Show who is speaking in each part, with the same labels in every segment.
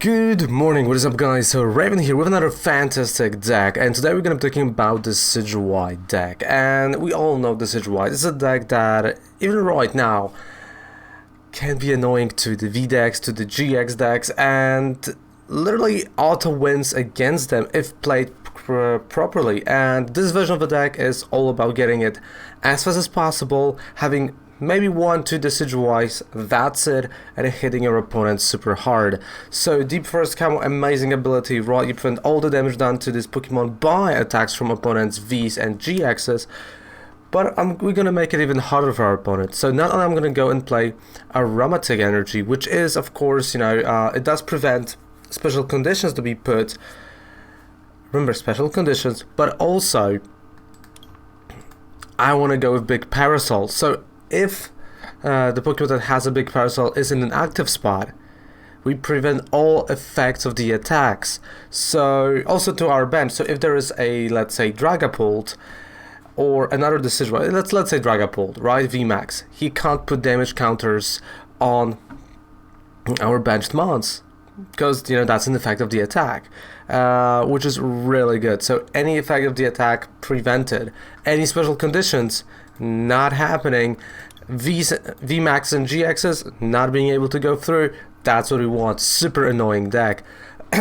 Speaker 1: Good morning, what is up guys? So Raven here with another fantastic deck, and today we're going to be talking about the Decidueye deck. And we all know Decidueye. This is a deck that, even right now, can be annoying to the V decks, to the GX decks, and literally auto wins against them if played properly. And this version of the deck is all about getting it as fast as possible, having maybe 1-2 Decidueyes, that's it, and hitting your opponent super hard. So Deep First Camo, amazing ability, right? You prevent all the damage done to this Pokemon by attacks from opponents' Vs and GXs, but we're gonna make it even harder for our opponent. So not only I'm gonna go and play Aromatic Energy, which is, of course, it does prevent special conditions to be put. Remember, special conditions, but also I want to go with Big Parasol. So if the Pokemon that has a Big Parasol is in an active spot, we prevent all effects of the attacks. So also to our bench. So if there is a, let's say, Dragapult or another Decidueye, let's say Dragapult, right? VMAX, he can't put damage counters on our benched mons, because that's an effect of the attack, which is really good. So any effect of the attack prevented, any special conditions not happening, VMAX and GXs not being able to go through, that's what we want. Super annoying deck.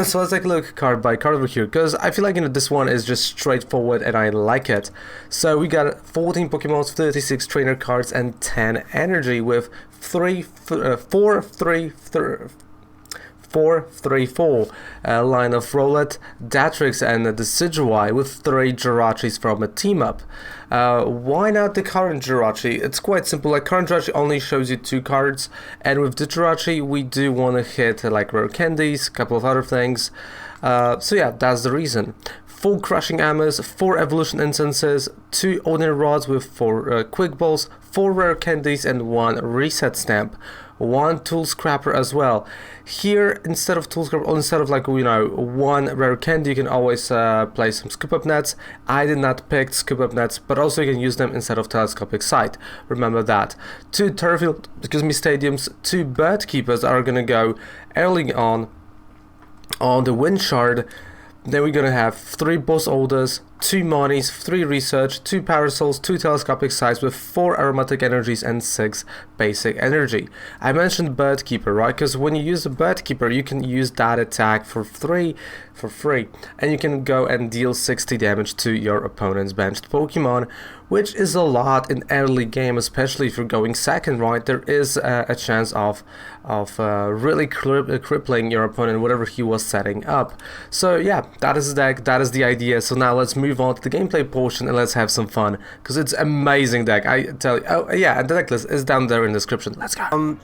Speaker 1: So let's take a look card by card over here, because I feel like this one is just straightforward and I like it. So we got 14 Pokemon, 36 trainer cards, and 10 energy with 4-3-4 line of Rowlet, Dartrix, and Decidueye with 3 Jirachis from a team up. Why not the current Jirachi? It's quite simple. Like, current Jirachi only shows you 2 cards, and with the Jirachi we do want to hit like Rare Candies, a couple of other things. So yeah, that's the reason. 4 Crushing Hammers, 4 Evolution Incenses, 2 Ordinary Rods with 4 Quick Balls, 4 Rare Candies, and 1 Reset Stamp. 1 Tool Scrapper as well. Here, instead of Tool Scrapper, or instead of 1 Rare Candy, you can always play some Scoop Up Nets. I did not pick Scoop Up Nets, but also you can use them instead of Telescopic Sight. Remember that. 2 Turffield Stadiums, 2 Bird Keepers are gonna go early on the Wind Shard. Then we're gonna have 3 Boss Orders, 2 Marnies, 3 Research, 2 Parasols, 2 Telescopic Sights with 4 Aromatic Energies and 6 Basic Energy. I mentioned Bird Keeper, right? Because when you use the Bird Keeper, you can use that attack for free, and you can go and deal 60 damage to your opponent's benched Pokemon, which is a lot in early game, especially if you're going second, right? There is a chance of really crippling your opponent, whatever he was setting up. So yeah, that is the deck, that is the idea. So now let's move on to the gameplay portion and let's have some fun, because it's amazing deck, I tell you. Oh yeah, and the deck list is down there in the description. Let's go.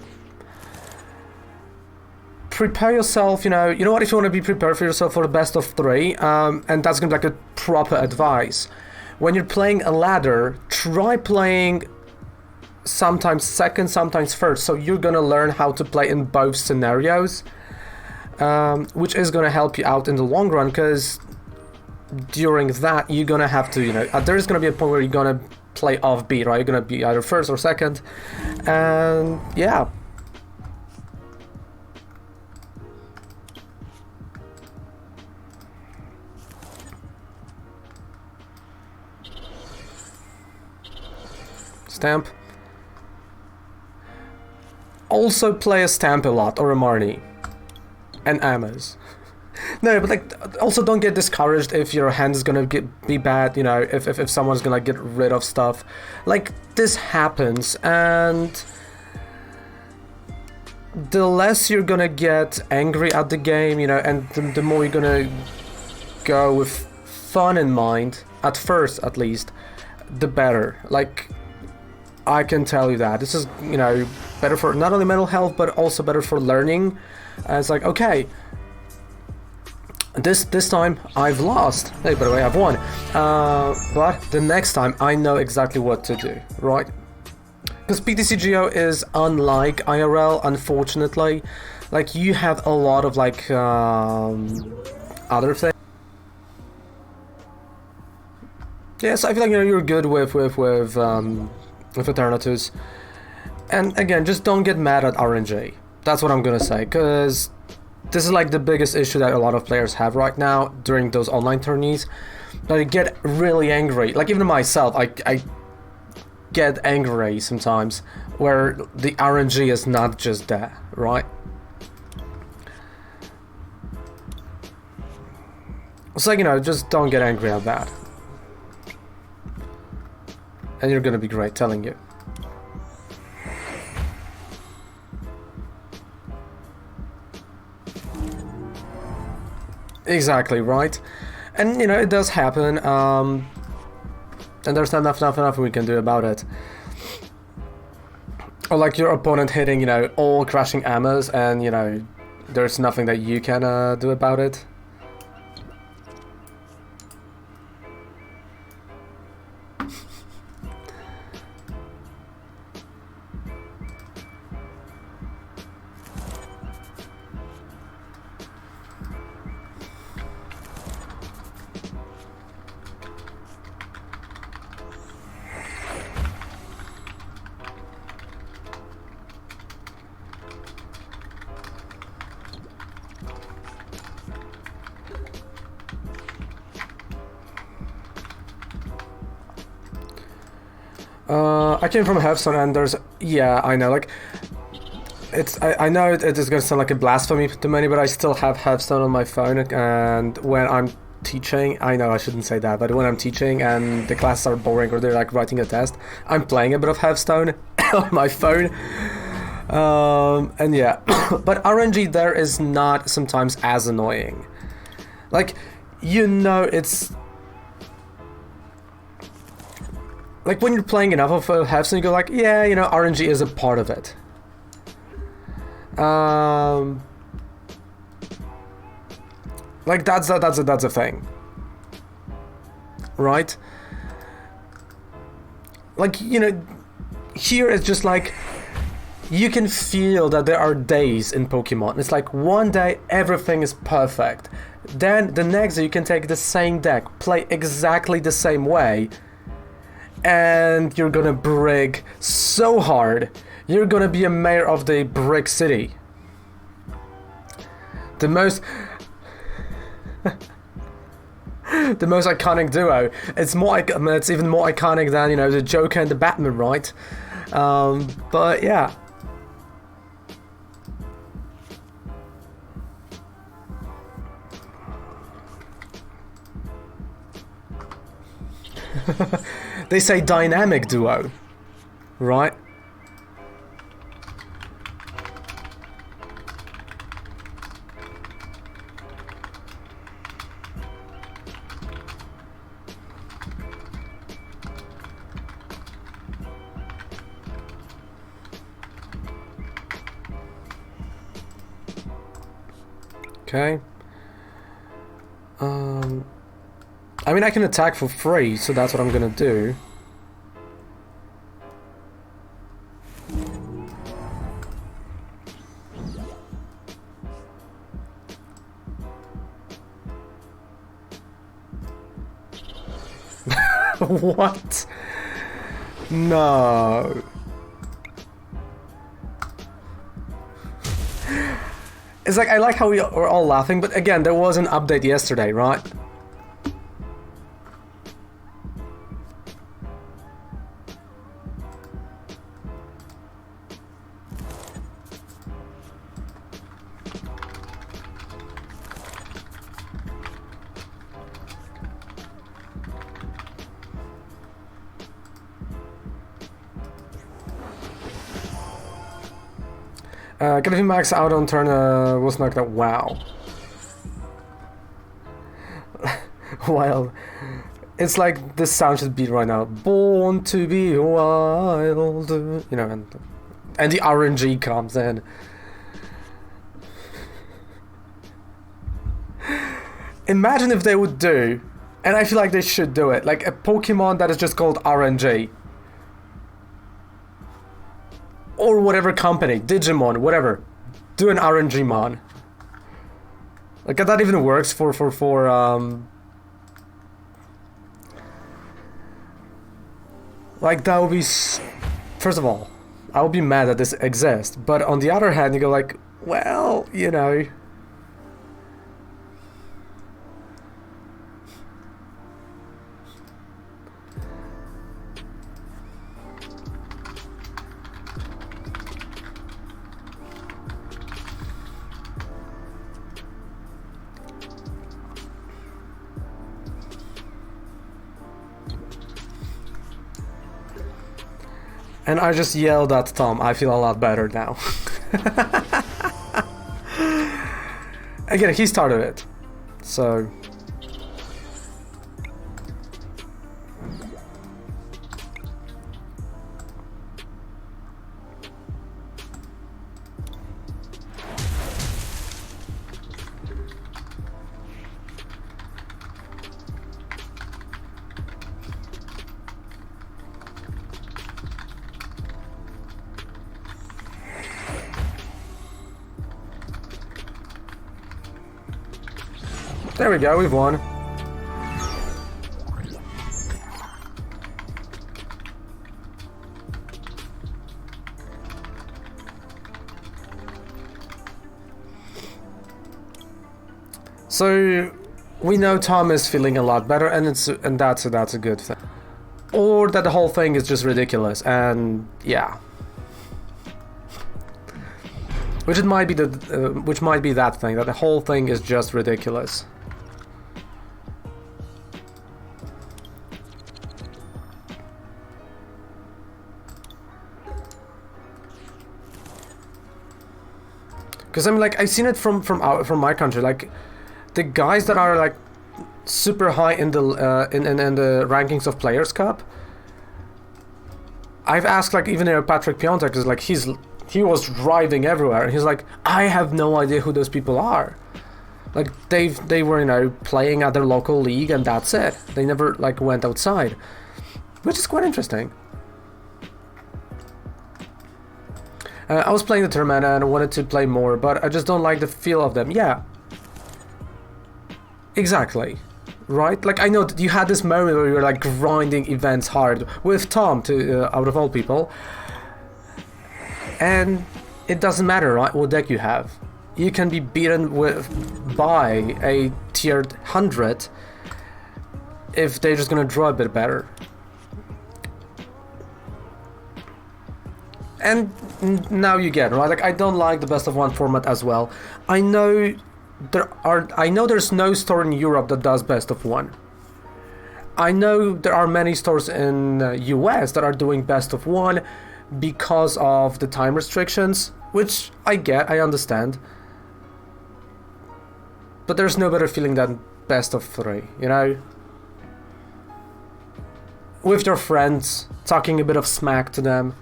Speaker 1: Prepare yourself, you know what, if you want to be prepared for yourself for the best of 3, and that's gonna be like a proper advice. When you're playing a ladder, try playing sometimes second, sometimes first, so you're gonna learn how to play in both scenarios, which is gonna help you out in the long run, because during that you're gonna have to, there's gonna be a point where you're gonna play offbeat, right? You're gonna be either first or second, and yeah. Stamp. Also play a Stamp a lot, or a Marnie. And Amas. No, but also don't get discouraged if your hand is gonna be bad, if someone's gonna get rid of stuff. This happens, and the less you're gonna get angry at the game, and the more you're gonna go with fun in mind, at first at least, the better. I can tell you that. This is, better for not only mental health, but also better for learning. It's like, okay, this time I've lost. Hey, by the way, I've won. But the next time I know exactly what to do, right? Because PTCGO is unlike IRL, unfortunately. You have a lot of other things. Yeah, so I feel like you're good with Eternatus. And again, just don't get mad at RNG. That's what I'm gonna say, because This is like the biggest issue that a lot of players have right now during those online tourneys. They get really angry. Like even myself, I get angry sometimes where the RNG is not just there, right? It's like, you know, just don't get angry at that. And you're gonna be great, telling you. Exactly, right? And, you know, it does happen, and there's not enough we can do about it. Or like your opponent hitting, you know, all Crushing Hammers, and, you know, there's nothing that you can do about it. I came from Hearthstone, and there's, yeah, I know, like, it's, I know it is gonna sound like a blasphemy to many, but I still have Hearthstone on my phone, and when I'm teaching, I know I shouldn't say that, but when I'm teaching and the classes are boring or they're like writing a test, I'm playing a bit of Hearthstone on my phone, and yeah, but RNG there is not sometimes as annoying. Like, you know, it's like when you're playing enough of Hearthstone, you go like, yeah, you know, RNG is a part of it. Like that's a thing, right? Like, you know, here it's just like you can feel that there are days in Pokemon. It's like one day everything is perfect, then the next day you can take the same deck, play exactly the same way, and you're gonna brick so hard. You're gonna be a mayor of the brick city. The most the most iconic duo. It's more, it's even more iconic than, you know, the Joker and the Batman, right? But yeah. They say dynamic duo, right? Okay. I mean, I can attack for free, so that's what I'm gonna do. What? No. It's like, I like how we're all laughing, but again, there was an update yesterday, right? Get him max out on turn was knocked out. Wow. Wild. It's like this sound should be right now. Born to be wild. You know, and the RNG comes in. Imagine if they would do, and I feel like they should do it, like a Pokemon that is just called RNG. Or whatever company, Digimon, whatever, do an RNG mon. Like that even works for like that would be, first of all, I would be mad that this exists, but on the other hand, you go like, well, you know, And I just yelled at Tom. I feel a lot better now. Again, he started it. So... There we go, we've won. So we know Tom is feeling a lot better, and that's a good thing. Or that the whole thing is just ridiculous, and yeah. Which might be that thing, that the whole thing is just ridiculous. Because I'm like, I've seen it from my country, like the guys that are like super high in the the rankings of Players Cup. I've asked like even Patrick Piontek, because like he was driving everywhere, and he's like, I have no idea who those people are. Like they were, you know, playing at their local league, and that's it. They never like went outside, which is quite interesting. I was playing the tournament and I wanted to play more, but I just don't like the feel of them. Yeah. Exactly. Right? Like, I know that you had this moment where you were like grinding events hard with Tom, out of all people. And it doesn't matter, right, what deck you have. You can be beaten by a tiered 100 if they're just gonna draw a bit better. And now you get, right? Like, I don't like the best of one format as well. I know there's no store in Europe that does best of one. I know there are many stores in US that are doing best of one because of the time restrictions, which I get, I understand. But there's no better feeling than best of 3, you know? With your friends, talking a bit of smack to them.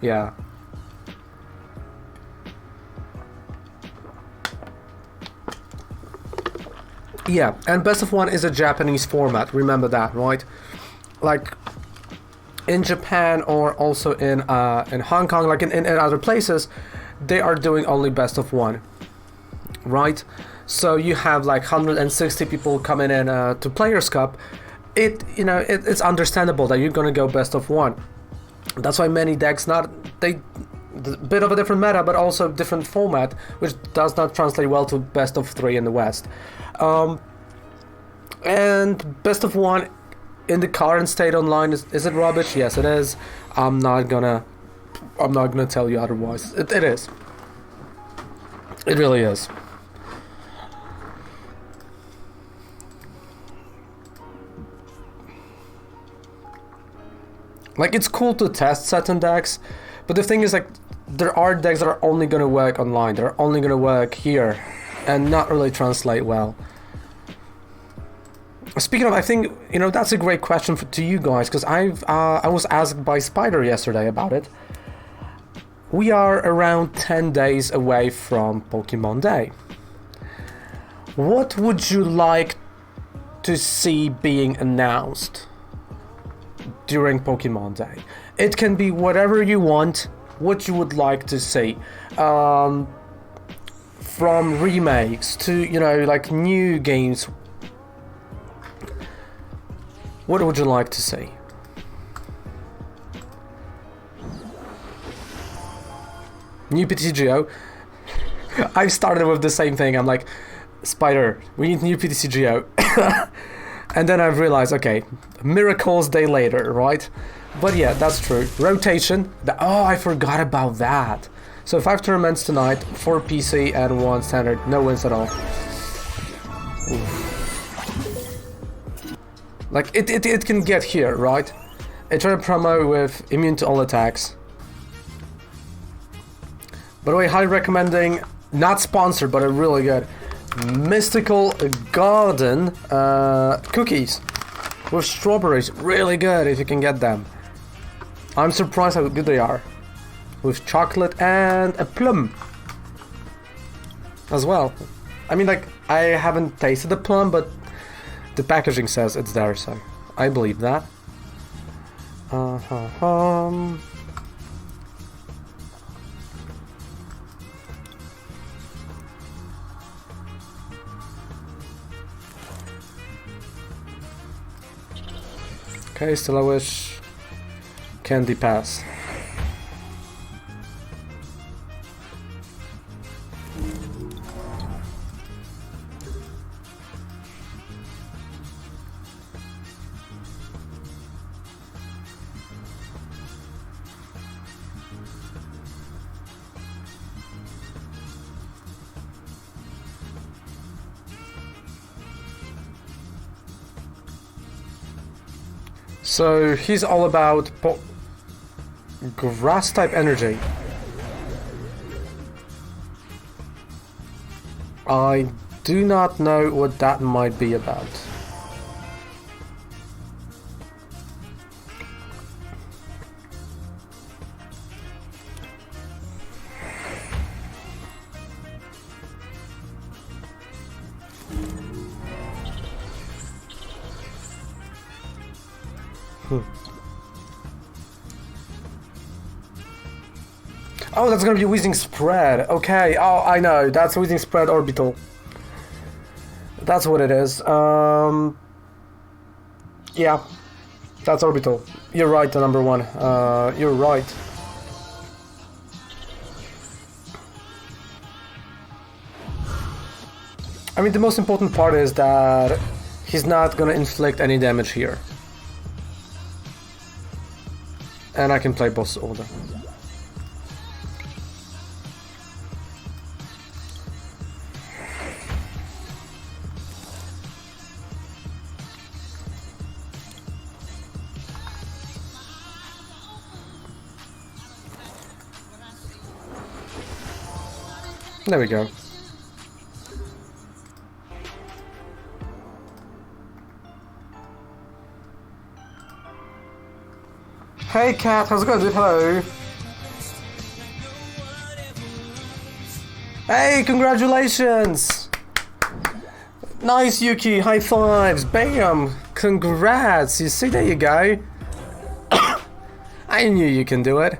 Speaker 1: Yeah. Yeah, and best of one is a Japanese format, remember that, right? Like, in Japan or also in Hong Kong, like in other places, they are doing only best of one, right? So you have like 160 people coming in to Players Cup. It's understandable that you're gonna go best of one. That's why many decks a bit of a different meta, but also different format, which does not translate well to best of 3 in the West. And best of one in the current state online, is it rubbish? Yes, it is. I'm not gonna tell you otherwise. It is. It really is. Like, it's cool to test certain decks, but the thing is, like, there are decks that are only gonna work online. They're only gonna work here and not really translate well. Speaking of, I think, that's a great question to you guys, because I was asked by Spider yesterday about it. We are around 10 days away from Pokemon Day. What would you like to see being announced during Pokemon Day? It can be whatever you want, what you would like to see. From remakes to, like new games. What would you like to see? New PTCGO. I started with the same thing. I'm like, Spider, we need new PTCGO. And then I've realized, okay, miracles day later, right? But yeah, that's true. Rotation. Oh, I forgot about that. So 5 tournaments tonight, 4 PC and 1 standard. No wins at all. Oof. Like, it can get here, right? HR promo with immune to all attacks. By the way, highly recommending, not sponsored, but a really good Mystical Garden cookies with strawberries. Really good if you can get them. I'm surprised how good they are. With chocolate and a plum as well. I mean, like, I haven't tasted the plum, but the packaging says it's there, so I believe that. Okay, still a wish. Candy pass. So he's all about grass type energy. I do not know what that might be about. Oh, that's gonna be Weezing Spread. Okay, oh, I know. That's Weezing Spread Orbital. That's what it is. Yeah, that's Orbital. You're right, the number one. You're right. I mean, the most important part is that he's not gonna inflict any damage here. And I can play boss order. There we go. Hey Cat, how's it going, dude? Hello. Hey, congratulations! Nice, Yuki, high fives, bam! Congrats, you see, there you go. I knew you can do it.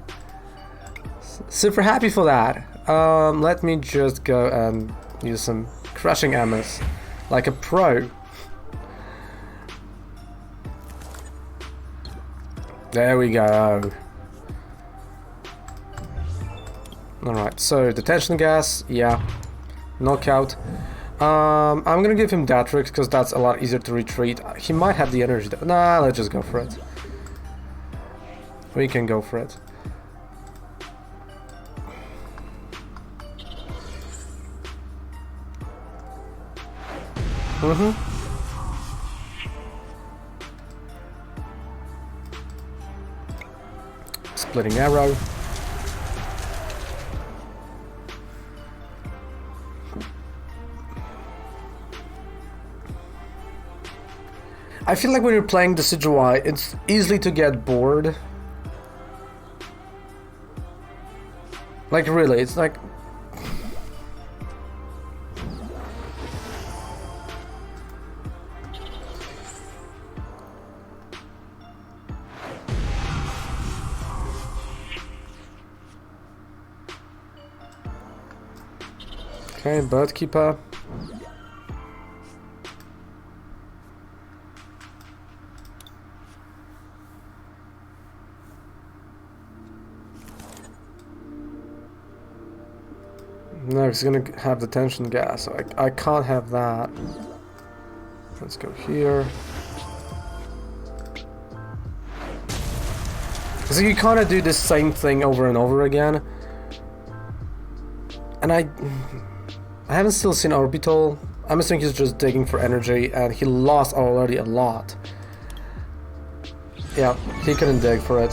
Speaker 1: Super happy for that. Let me just go and use some Crushing Hammers, like a pro. There we go. Alright, so detention gas, yeah. Knockout. I'm gonna give him Dartrix because that's a lot easier to retreat. He might have the energy though. Nah, let's just go for it. We can go for it. Splitting arrow. I feel like when you're playing Decidueye, it's easy to get bored. Like really, it's like... Okay, Bird Keeper. No, he's gonna have detention gas, so I can't have that. Let's go here. So you kind of do the same thing over and over again. And I haven't still seen Orbital. I'm assuming he's just digging for energy, and he lost already a lot. Yeah, he couldn't dig for it.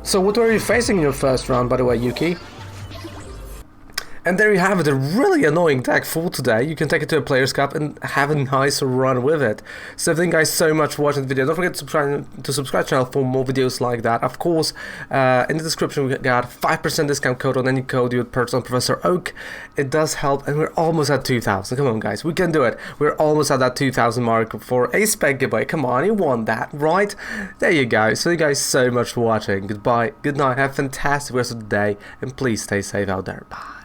Speaker 1: So what were you facing in your first round, by the way, Yuki? And there you have it, a really annoying deck for today. You can take it to a Players' Cup and have a nice run with it. So thank you guys so much for watching the video. Don't forget to subscribe to the channel for more videos like that. Of course, in the description we got 5% discount code on any code you would purchase on Professor Oak. It does help, and we're almost at 2,000. Come on guys, we can do it. We're almost at that 2,000 mark for a spec giveaway. Come on, you want that, right? There you go. So thank you guys so much for watching. Goodbye, good night, have a fantastic rest of the day, and please stay safe out there. Bye.